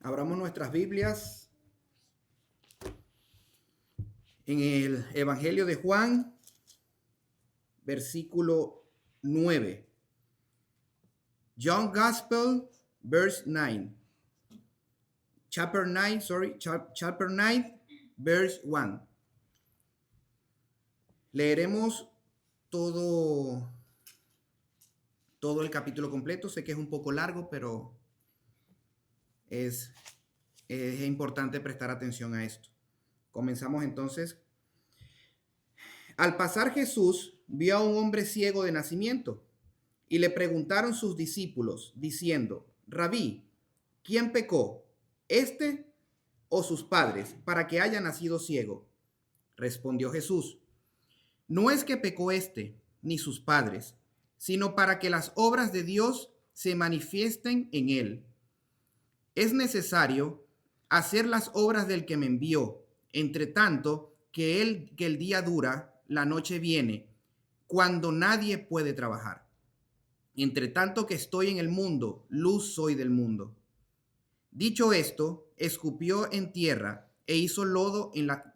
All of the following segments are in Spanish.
Abramos nuestras Biblias en el Evangelio de Juan, versículo 9. John Gospel, verse 9. Chapter 9, verse 1. Leeremos todo el capítulo completo. Sé que es un poco largo, pero es importante prestar atención a esto. Comenzamos entonces. Al pasar Jesús vio a un hombre ciego de nacimiento y le preguntaron sus discípulos, diciendo: Rabí, ¿quién pecó, este o sus padres, para que haya nacido ciego? Respondió Jesús: No es que pecó este ni sus padres, sino para que las obras de Dios se manifiesten en él. Es necesario hacer las obras del que me envió, entre tanto que el día dura, la noche viene, cuando nadie puede trabajar. Entre tanto que estoy en el mundo, luz soy del mundo. Dicho esto, escupió en tierra e hizo lodo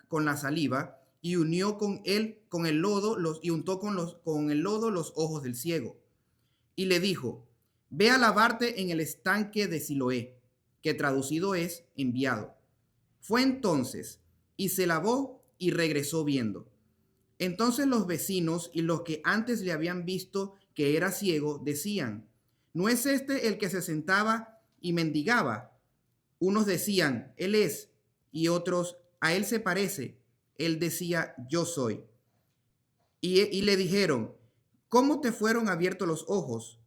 con la saliva y unió con el lodo y untó con el lodo los ojos del ciego. Y le dijo: Ve a lavarte en el estanque de Siloé, que traducido es enviado. Fue entonces y se lavó y regresó viendo. Entonces los vecinos y los que antes le habían visto que era ciego decían: ¿No es este el que se sentaba y mendigaba? Unos decían: Él es, y otros: A él se parece. Él decía: Yo soy. Y le dijeron: ¿Cómo te fueron abiertos los ojos?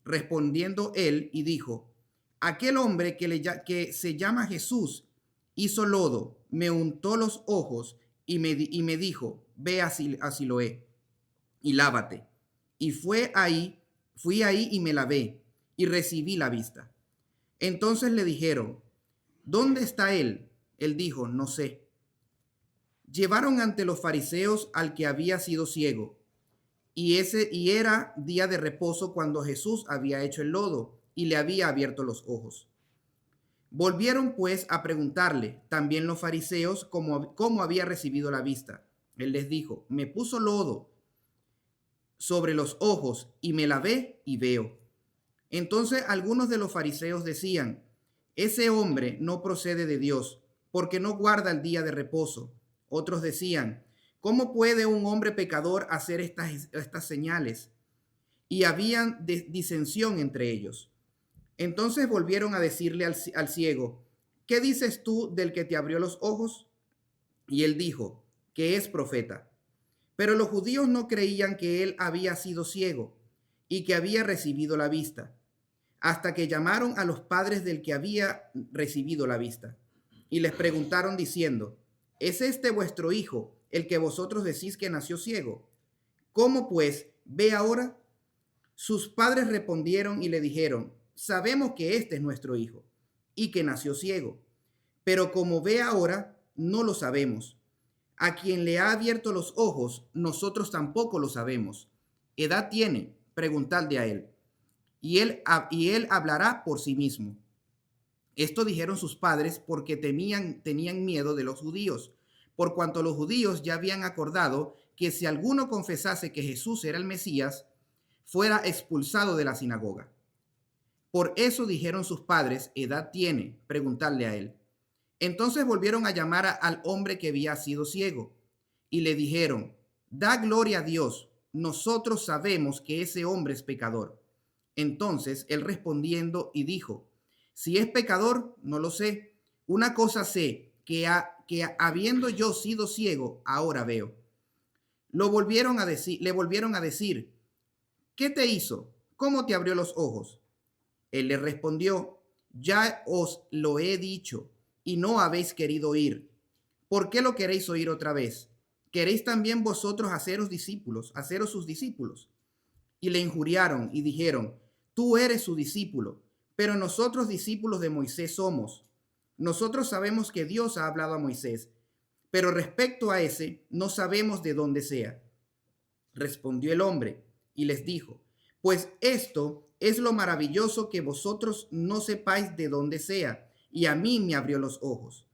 Respondiendo él y dijo: Aquel hombre que se llama Jesús hizo lodo, me untó los ojos y me dijo: Ve a Siloé y lávate. Y fui ahí y me lavé y recibí la vista. Entonces le dijeron: ¿Dónde está él? Él dijo: No sé. Llevaron ante los fariseos al que había sido ciego, y era día de reposo cuando Jesús había hecho el lodo y le había abierto los ojos. Volvieron pues a preguntarle también los fariseos cómo había recibido la vista. Él les dijo: Me puso lodo sobre los ojos y me lavé y veo. Entonces algunos de los fariseos decían: Ese hombre no procede de Dios, porque no guarda el día de reposo. Otros decían: ¿Cómo puede un hombre pecador hacer estas señales? Y habían disensión entre ellos. Entonces volvieron a decirle al ciego: ¿Qué dices tú del que te abrió los ojos? Y él dijo: que es profeta. Pero los judíos no creían que él había sido ciego y que había recibido la vista, hasta que llamaron a los padres del que había recibido la vista y les preguntaron diciendo: ¿Es este vuestro hijo, el que vosotros decís que nació ciego? ¿Cómo pues ve ahora? Sus padres respondieron y le dijeron: Sabemos que este es nuestro hijo y que nació ciego, pero como ve ahora, no lo sabemos. A quien le ha abierto los ojos, nosotros tampoco lo sabemos. ¿Edad tiene? Preguntadle a él. Y él hablará por sí mismo. Esto dijeron sus padres porque tenían miedo de los judíos, por cuanto los judíos ya habían acordado que si alguno confesase que Jesús era el Mesías, fuera expulsado de la sinagoga. Por eso dijeron sus padres: ¿Edad tiene? Preguntarle a él. Entonces volvieron a llamar al hombre que había sido ciego y le dijeron: Da gloria a Dios, nosotros sabemos que ese hombre es pecador. Entonces él respondiendo y dijo: Si es pecador, no lo sé. Una cosa sé, que habiendo yo sido ciego, ahora veo. Le volvieron a decir: ¿Qué te hizo? ¿Cómo te abrió los ojos? Él le respondió: Ya os lo he dicho y no habéis querido oír. ¿Por qué lo queréis oír otra vez? ¿Queréis también vosotros haceros sus discípulos? Y le injuriaron y dijeron: Tú eres su discípulo, pero nosotros discípulos de Moisés somos. Nosotros sabemos que Dios ha hablado a Moisés, pero respecto a ese no sabemos de dónde sea. Respondió el hombre y les dijo: Pues esto es lo maravilloso, que vosotros no sepáis de dónde sea, y a mí me abrió los ojos.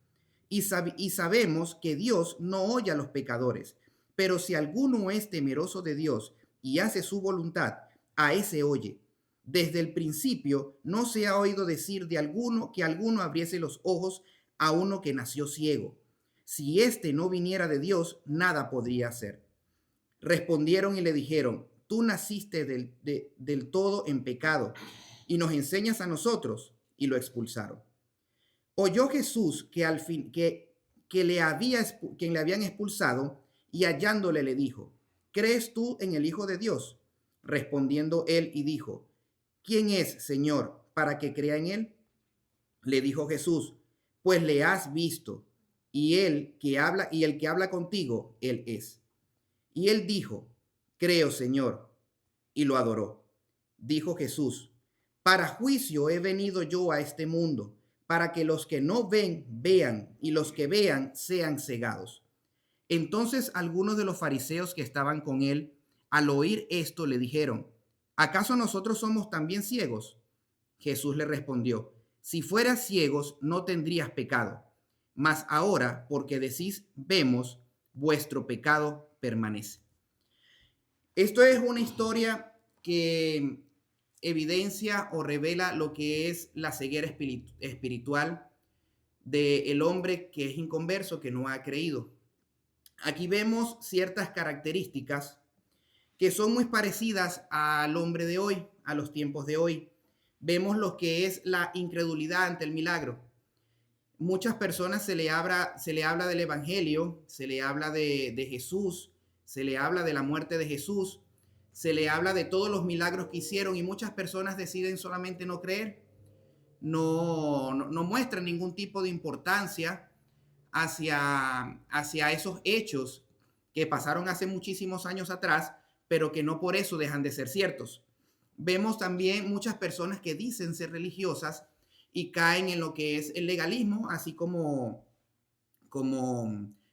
Y sabemos que Dios no oye a los pecadores, pero si alguno es temeroso de Dios y hace su voluntad, a ese oye. Desde el principio no se ha oído decir de alguno que alguno abriese los ojos a uno que nació ciego. Si éste no viniera de Dios, nada podría hacer. Respondieron y le dijeron, tú naciste del todo en pecado y nos enseñas a nosotros, y lo expulsaron. Oyó Jesús que al fin que le habían expulsado, y hallándole le dijo, ¿crees tú en el Hijo de Dios? Respondiendo él y dijo, ¿quién es, Señor, para que crea en él? Le dijo Jesús, pues le has visto, y el que habla contigo, él es. Y él dijo, creo, Señor, y lo adoró. Dijo Jesús, para juicio he venido yo a este mundo, para que los que no ven, vean, y los que vean, sean cegados. Entonces algunos de los fariseos que estaban con él, al oír esto, le dijeron, ¿acaso nosotros somos también ciegos? Jesús le respondió, si fueras ciegos, no tendrías pecado, mas ahora, porque decís, vemos, vuestro pecado permanece. Esto es una historia que evidencia o revela lo que es la ceguera espiritual del hombre que es inconverso, que no ha creído. Aquí vemos ciertas características que son muy parecidas al hombre de hoy, a los tiempos de hoy. Vemos lo que es la incredulidad ante el milagro. Muchas personas se le habla del Evangelio, se le habla de Jesús, se le habla de la muerte de Jesús, se le habla de todos los milagros que hicieron y muchas personas deciden solamente no creer, no muestran ningún tipo de importancia hacia esos hechos que pasaron hace muchísimos años atrás, pero que no por eso dejan de ser ciertos. Vemos también muchas personas que dicen ser religiosas y caen en lo que es el legalismo, así como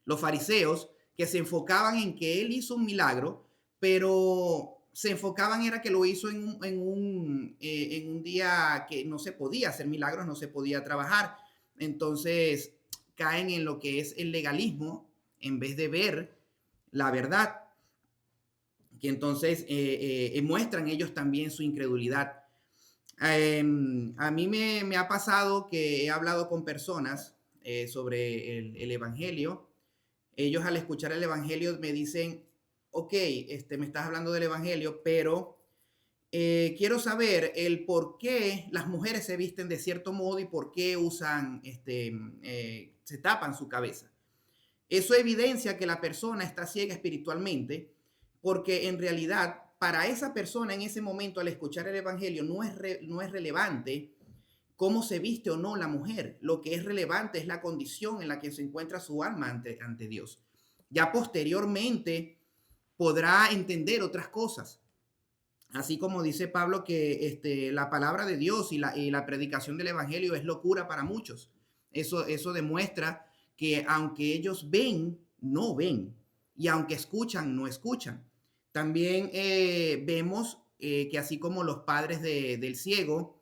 los fariseos, que se enfocaban en que él hizo un milagro, pero se enfocaban era que lo hizo en un día que no se podía hacer milagros, no se podía trabajar. Entonces caen en lo que es el legalismo en vez de ver la verdad, que entonces muestran ellos también su incredulidad. A mí me ha pasado que he hablado con personas sobre el Evangelio. Ellos al escuchar el Evangelio me dicen, ok, me estás hablando del Evangelio, pero quiero saber el por qué las mujeres se visten de cierto modo y por qué usan, se tapan su cabeza. Eso evidencia que la persona está ciega espiritualmente, porque en realidad para esa persona en ese momento al escuchar el Evangelio no es relevante cómo se viste o no la mujer. Lo que es relevante es la condición en la que se encuentra su alma ante Dios. Ya posteriormente podrá entender otras cosas. Así como dice Pablo que la palabra de Dios y la predicación del Evangelio es locura para muchos. Eso demuestra que aunque ellos ven, no ven. Y aunque escuchan, no escuchan. También vemos que así como los padres del ciego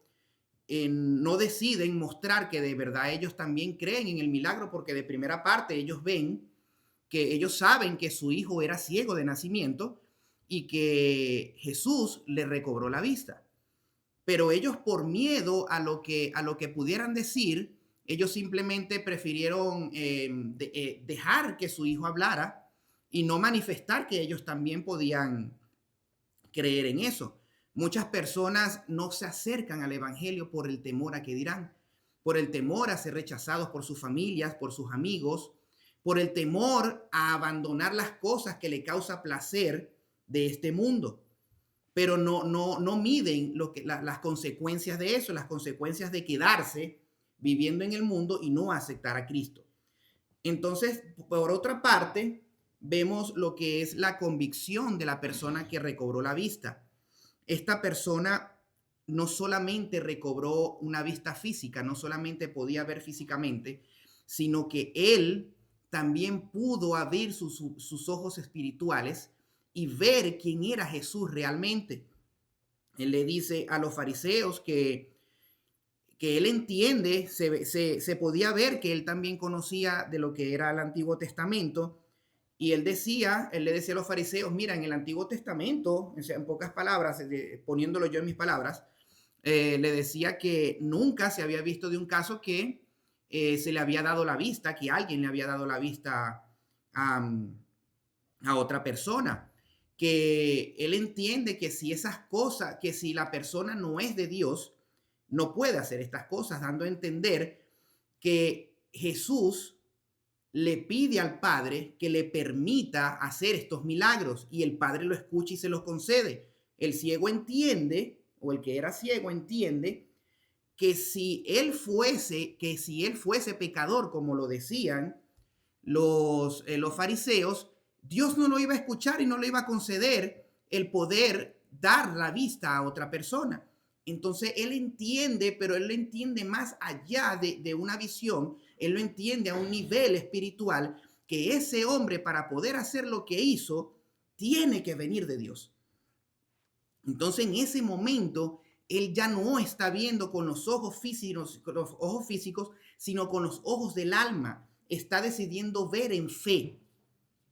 no deciden mostrar que de verdad ellos también creen en el milagro, porque de primera parte ellos ven que ellos saben que su hijo era ciego de nacimiento y que Jesús le recobró la vista. Pero ellos por miedo a lo que pudieran decir, ellos simplemente prefirieron dejar que su hijo hablara y no manifestar que ellos también podían creer en eso. Muchas personas no se acercan al Evangelio por el temor a que dirán, por el temor a ser rechazados por sus familias, por sus amigos, por el temor a abandonar las cosas que le causa placer de este mundo. Pero no miden las consecuencias de eso, las consecuencias de quedarse viviendo en el mundo y no aceptar a Cristo. Entonces, por otra parte, vemos lo que es la convicción de la persona que recobró la vista. Esta persona no solamente recobró una vista física, no solamente podía ver físicamente, sino que él también pudo abrir sus ojos espirituales y ver quién era Jesús realmente. Él le dice a los fariseos que él entiende, se podía ver que él también conocía de lo que era el Antiguo Testamento, y él le decía a los fariseos, mira, en el Antiguo Testamento, o sea, en pocas palabras, poniéndolo yo en mis palabras, le decía que nunca se había visto de un caso que se le había dado la vista, que alguien le había dado la vista a, a otra persona, que él entiende que si esas cosas, que si la persona no es de Dios, no puede hacer estas cosas, dando a entender que Jesús le pide al Padre que le permita hacer estos milagros y el Padre lo escucha y se los concede. El ciego entiende, o el que era ciego entiende, que si él fuese pecador, como lo decían los fariseos, Dios no lo iba a escuchar y no le iba a conceder el poder dar la vista a otra persona. Entonces él entiende, pero él lo entiende más allá de una visión, él lo entiende a un nivel espiritual, que ese hombre para poder hacer lo que hizo, tiene que venir de Dios. Entonces en ese momento, él ya no está viendo con los ojos físicos, sino con los ojos del alma. Está decidiendo ver en fe.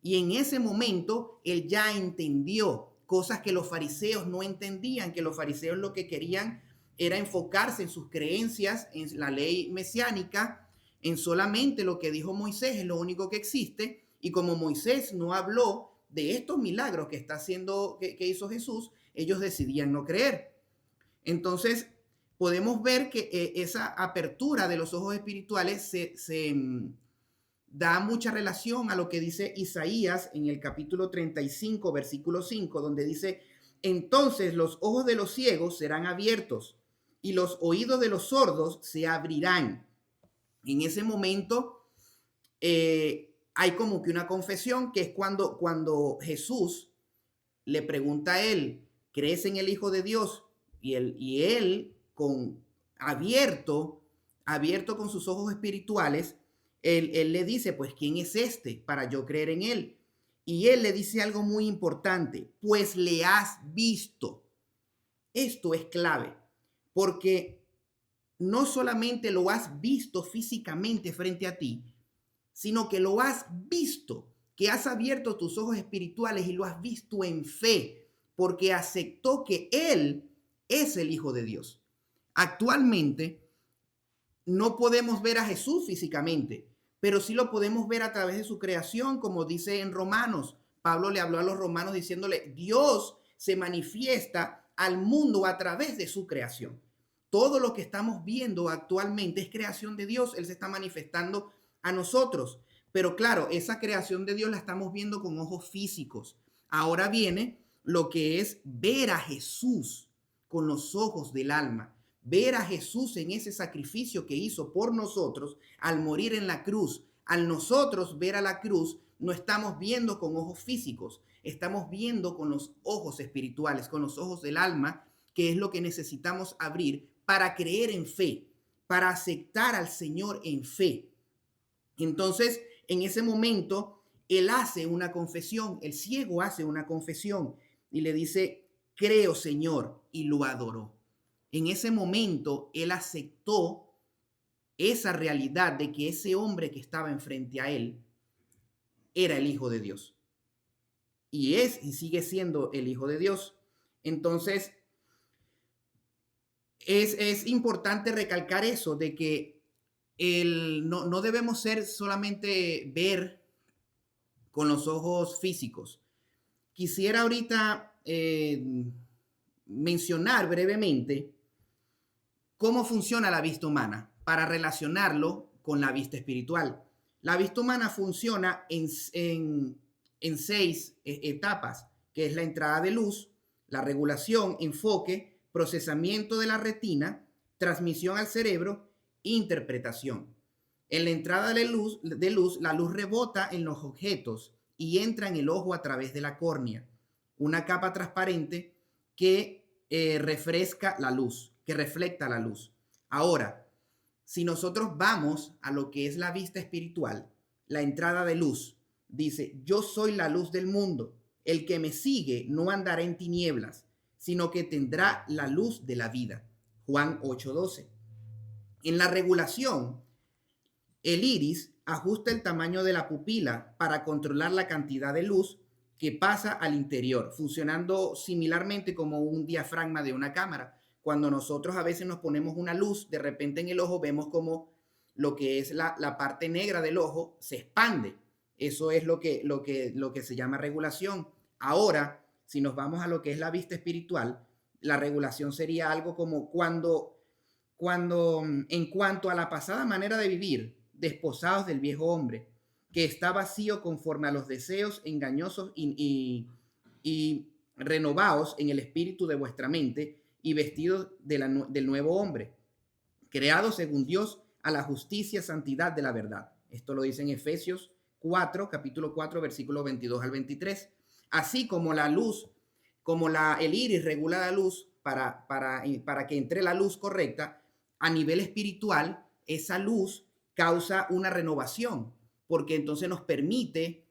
Y en ese momento, él ya entendió cosas que los fariseos no entendían, que los fariseos lo que querían era enfocarse en sus creencias, en la ley mesiánica, en solamente lo que dijo Moisés, es lo único que existe. Y como Moisés no habló de estos milagros que está haciendo, que hizo Jesús, ellos decidían no creer. Entonces, podemos ver que esa apertura de los ojos espirituales se da mucha relación a lo que dice Isaías en el capítulo 35, versículo 5, donde dice, entonces los ojos de los ciegos serán abiertos y los oídos de los sordos se abrirán. En ese momento hay como que una confesión, que es cuando Jesús le pregunta a él, ¿crees en el Hijo de Dios? Y él abierto con sus ojos espirituales, él le dice, pues, ¿quién es este para yo creer en él? Y él le dice algo muy importante, pues le has visto. Esto es clave, porque no solamente lo has visto físicamente frente a ti, sino que lo has visto, que has abierto tus ojos espirituales y lo has visto en fe, porque aceptó que él es el Hijo de Dios. Actualmente no podemos ver a Jesús físicamente, pero sí lo podemos ver a través de su creación, como dice en Romanos. Pablo le habló a los romanos diciéndole, Dios se manifiesta al mundo a través de su creación. Todo lo que estamos viendo actualmente es creación de Dios. Él se está manifestando a nosotros. Pero claro, esa creación de Dios la estamos viendo con ojos físicos. Ahora viene lo que es ver a Jesús con los ojos del alma. Ver a Jesús en ese sacrificio que hizo por nosotros al morir en la cruz. Al nosotros ver a la cruz, no estamos viendo con ojos físicos, estamos viendo con los ojos espirituales, con los ojos del alma, que es lo que necesitamos abrir para creer en fe, para aceptar al Señor en fe. Entonces, en ese momento, él hace una confesión, el ciego hace una confesión y le dice, creo, Señor, y lo adoró. En ese momento, él aceptó esa realidad de que ese hombre que estaba enfrente a él era el Hijo de Dios. Y sigue siendo el Hijo de Dios. Entonces, es importante recalcar eso, de que no debemos ser solamente ver con los ojos físicos. Quisiera ahorita mencionar brevemente cómo funciona la vista humana para relacionarlo con la vista espiritual. La vista humana funciona en 6 etapas, que es la entrada de luz, la regulación, enfoque, procesamiento de la retina, transmisión al cerebro, interpretación. En la entrada de luz, la luz rebota en los objetos y entra en el ojo a través de la córnea, una capa transparente que refresca la luz, que refleja la luz. Ahora, si nosotros vamos a lo que es la vista espiritual, la entrada de luz, dice, yo soy la luz del mundo. El que me sigue no andará en tinieblas, sino que tendrá la luz de la vida. Juan 8:12. En la regulación, el iris ajusta el tamaño de la pupila para controlar la cantidad de luz que pasa al interior, funcionando similarmente como un diafragma de una cámara. Cuando nosotros a veces nos ponemos una luz, de repente en el ojo vemos como lo que es la parte negra del ojo se expande. Eso es lo que se llama regulación. Ahora, si nos vamos a lo que es la vista espiritual, la regulación sería algo como cuando en cuanto a la pasada manera de vivir, desposados del viejo hombre, que está vacío conforme a los deseos engañosos y renovados en el espíritu de vuestra mente y vestidos del nuevo hombre, creado según Dios a la justicia, santidad de la verdad. Esto lo dice en Efesios 4, capítulo 4, versículos 22 al 23. Así como la luz, el iris regula la luz para que entre la luz correcta, a nivel espiritual, esa luz causa una renovación, porque entonces nos permite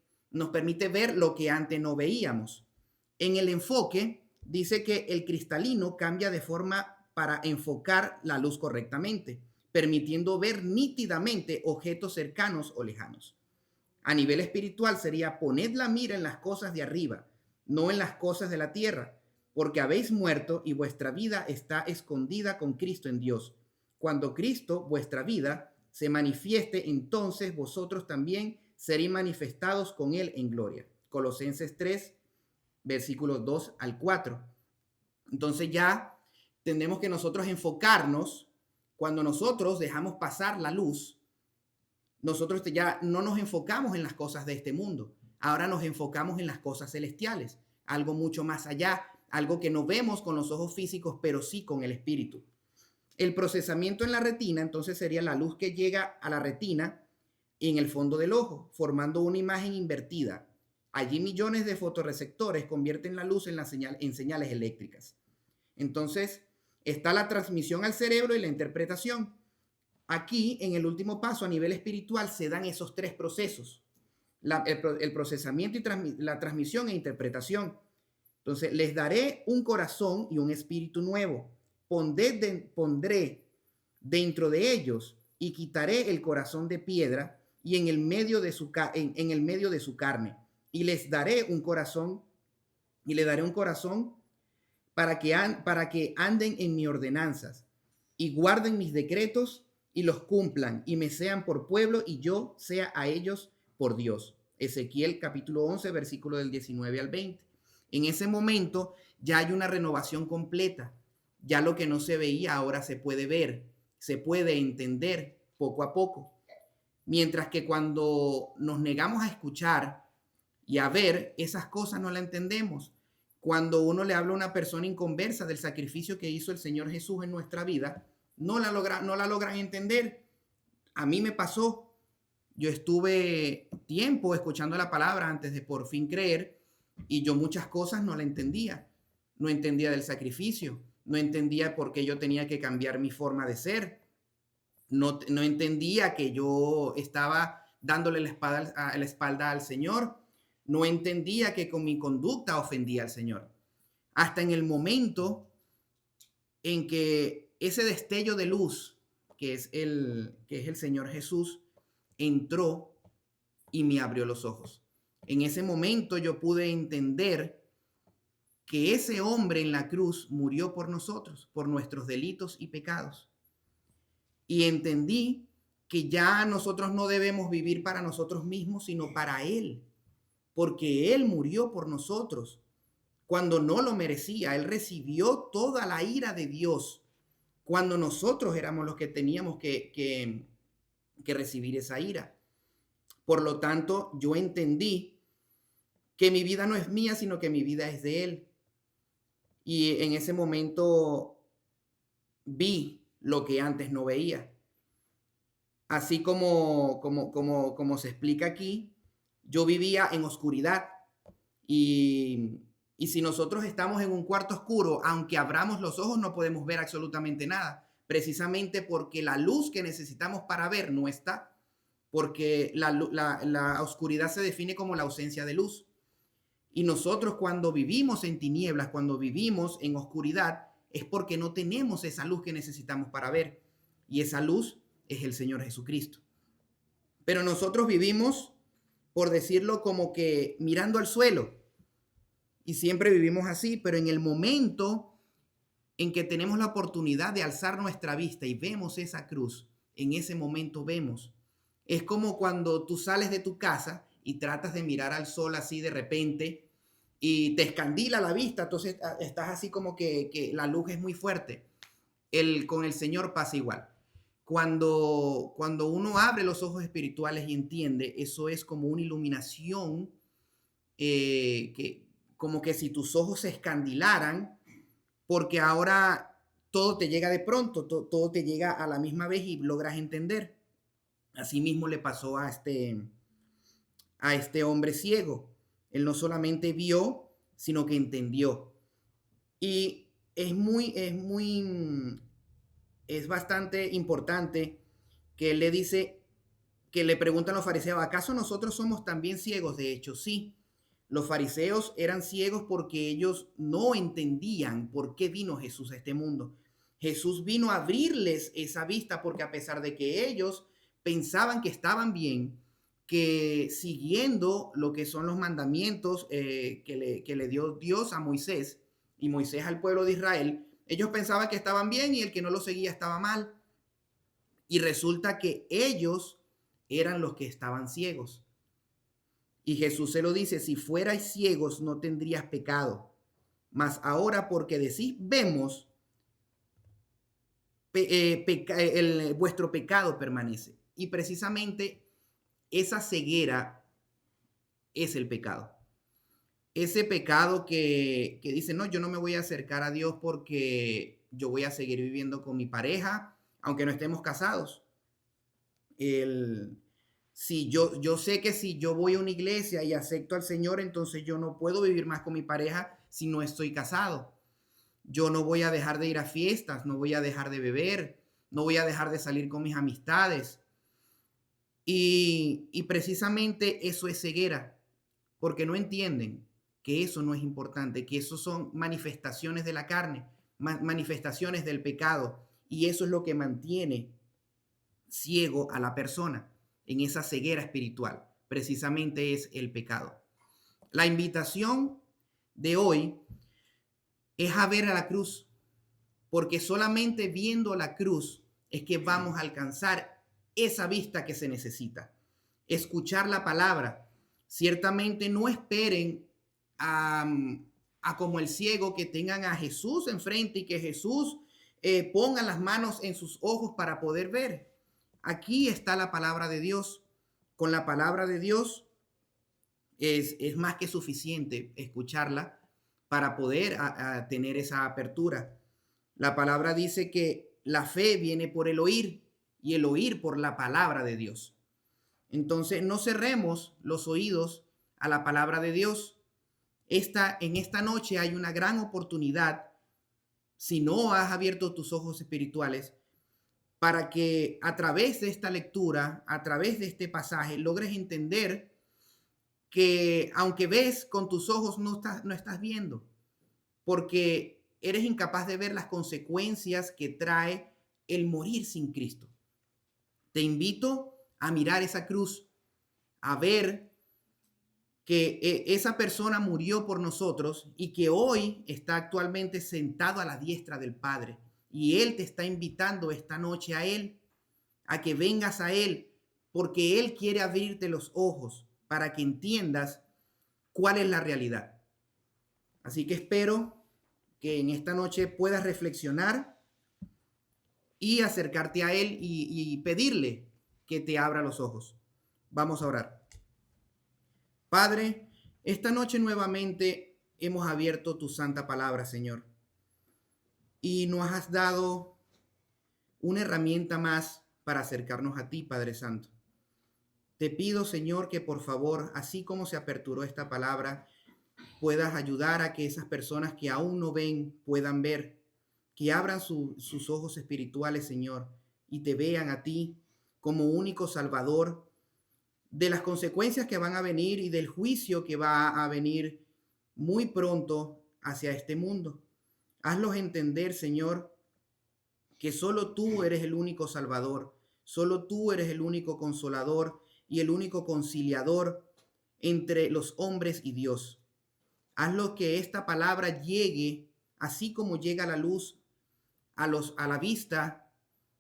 ver lo que antes no veíamos. En el enfoque, dice que el cristalino cambia de forma para enfocar la luz correctamente, permitiendo ver nítidamente objetos cercanos o lejanos. A nivel espiritual sería: poned la mira en las cosas de arriba, no en las cosas de la tierra, porque habéis muerto y vuestra vida está escondida con Cristo en Dios. Cuando Cristo, vuestra vida, se manifieste, entonces vosotros también seréis manifestados con Él en gloria. Colosenses 3, versículos 2 al 4. Entonces ya tenemos que nosotros enfocarnos. Cuando nosotros dejamos pasar la luz, nosotros ya no nos enfocamos en las cosas de este mundo. Ahora nos enfocamos en las cosas celestiales, algo mucho más allá, algo que no vemos con los ojos físicos, pero sí con el espíritu. El procesamiento en la retina, entonces, sería la luz que llega a la retina en el fondo del ojo, formando una imagen invertida. Allí millones de fotorreceptores convierten la luz en señales eléctricas. Entonces, está la transmisión al cerebro y la interpretación. Aquí, en el último paso, a nivel espiritual, se dan esos tres procesos: el procesamiento y la transmisión e interpretación. Entonces, les daré un corazón y un espíritu nuevo. Pondré dentro de ellos y quitaré el corazón de piedra y en el medio de su carne, y les daré un corazón para que anden en mis ordenanzas y guarden mis decretos y los cumplan, y me sean por pueblo y yo sea a ellos por Dios. Ezequiel capítulo 11, versículo del 19 al 20. En ese momento ya hay una renovación completa. Ya lo que no se veía ahora se puede ver, se puede entender poco a poco. Mientras que cuando nos negamos a escuchar y a ver, esas cosas no las entendemos. Cuando uno le habla a una persona inconversa del sacrificio que hizo el Señor Jesús en nuestra vida, no la logran entender. A mí me pasó. Yo estuve tiempo escuchando la palabra antes de por fin creer, y yo muchas cosas no la entendía. No entendía del sacrificio, no entendía por qué yo tenía que cambiar mi forma de ser, no entendía que yo estaba dándole la espalda al Señor, no entendía que con mi conducta ofendía al Señor. Hasta en el momento en que ese destello de luz, que es el Señor Jesús, entró y me abrió los ojos. En ese momento yo pude entender que ese hombre en la cruz murió por nosotros, por nuestros delitos y pecados. Y entendí que ya nosotros no debemos vivir para nosotros mismos, sino para Él, porque Él murió por nosotros cuando no lo merecía. Él recibió toda la ira de Dios cuando nosotros éramos los que teníamos que recibir esa ira. Por lo tanto, yo entendí que mi vida no es mía, sino que mi vida es de Él. Y en ese momento vi lo que antes no veía. Así como se explica aquí, yo vivía en oscuridad. Y si nosotros estamos en un cuarto oscuro, aunque abramos los ojos, no podemos ver absolutamente nada. Precisamente porque la luz que necesitamos para ver no está. Porque la oscuridad se define como la ausencia de luz. Y nosotros, cuando vivimos en tinieblas, cuando vivimos en oscuridad, es porque no tenemos esa luz que necesitamos para ver. y esa luz es el Señor Jesucristo. Pero nosotros vivimos, por decirlo, como que mirando al suelo, y siempre vivimos así, pero en el momento en que tenemos la oportunidad de alzar nuestra vista y vemos esa cruz, en ese momento vemos. Es como cuando tú sales de tu casa y tratas de mirar al sol así de repente y te escandila la vista, entonces estás así como que la luz es muy fuerte. Con el Señor pasa igual. Cuando uno abre los ojos espirituales y entiende, eso es como una iluminación, que como que si tus ojos se escandilaran, porque ahora todo te llega de pronto, todo te llega a la misma vez y logras entender. Así mismo le pasó a este hombre ciego. Él no solamente vio, sino que entendió. Y es bastante importante que él le dice, que le preguntan los fariseos, ¿acaso nosotros somos también ciegos? De hecho, sí. Los fariseos eran ciegos porque ellos no entendían por qué vino Jesús a este mundo. Jesús vino a abrirles esa vista porque a pesar de que ellos pensaban que estaban bien, que siguiendo lo que son los mandamientos que le dio Dios a Moisés y Moisés al pueblo de Israel, ellos pensaban que estaban bien y el que no lo seguía estaba mal. Y resulta que ellos eran los que estaban ciegos. Y Jesús se lo dice, si fuerais ciegos no tendrías pecado, mas ahora porque decís vemos, vuestro pecado permanece. Y precisamente esa ceguera es el pecado. Ese pecado que dice, no, yo no me voy a acercar a Dios porque yo voy a seguir viviendo con mi pareja, aunque no estemos casados. Si yo sé que si yo voy a una iglesia y acepto al Señor, entonces yo no puedo vivir más con mi pareja si no estoy casado. Yo no voy a dejar de ir a fiestas, no voy a dejar de beber, no voy a dejar de salir con mis amistades. Y precisamente eso es ceguera, porque no entienden que eso no es importante, que eso son manifestaciones de la carne, manifestaciones del pecado, y eso es lo que mantiene ciego a la persona en esa ceguera espiritual. Precisamente es el pecado. La invitación de hoy es a ver a la cruz, porque solamente viendo la cruz es que vamos a alcanzar esa vista que se necesita. Escuchar la palabra. Ciertamente no esperen a como el ciego, que tengan a Jesús enfrente y que Jesús ponga las manos en sus ojos para poder ver. Aquí está la palabra de Dios. Con la palabra de Dios es más que suficiente escucharla para poder tener esa apertura. La palabra dice que la fe viene por el oír y el oír por la palabra de Dios. Entonces no cerremos los oídos a la palabra de Dios. En esta noche hay una gran oportunidad, si no has abierto tus ojos espirituales, para que a través de esta lectura, a través de este pasaje, logres entender que aunque ves con tus ojos, no estás viendo, porque eres incapaz de ver las consecuencias que trae el morir sin Cristo. Te invito a mirar esa cruz, a ver que esa persona murió por nosotros y que hoy está actualmente sentado a la diestra del Padre. Y Él te está invitando esta noche a Él, a que vengas a Él, porque Él quiere abrirte los ojos para que entiendas cuál es la realidad. Así que espero que en esta noche puedas reflexionar y acercarte a Él y pedirle que te abra los ojos. Vamos a orar. Padre, esta noche nuevamente hemos abierto tu santa palabra, Señor, y nos has dado una herramienta más para acercarnos a ti, Padre Santo. Te pido, Señor, que por favor, así como se aperturó esta palabra, puedas ayudar a que esas personas que aún no ven puedan ver, que abran sus ojos espirituales, Señor, y te vean a ti como único Salvador de las consecuencias que van a venir y del juicio que va a venir muy pronto hacia este mundo. Hazlos entender, Señor, que solo tú eres el único Salvador, solo tú eres el único Consolador y el único conciliador entre los hombres y Dios. Hazlo que esta palabra llegue, así como llega la luz a la vista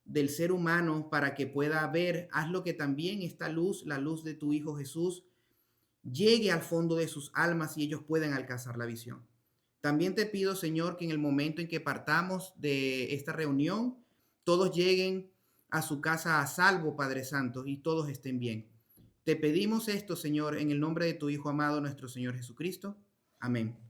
del ser humano para que pueda ver. Hazlo que también esta luz, la luz de tu Hijo Jesús, llegue al fondo de sus almas y ellos puedan alcanzar la visión. También te pido, Señor, que en el momento en que partamos de esta reunión, todos lleguen a su casa a salvo, Padre Santo, y todos estén bien. Te pedimos esto, Señor, en el nombre de tu Hijo amado, nuestro Señor Jesucristo. Amén.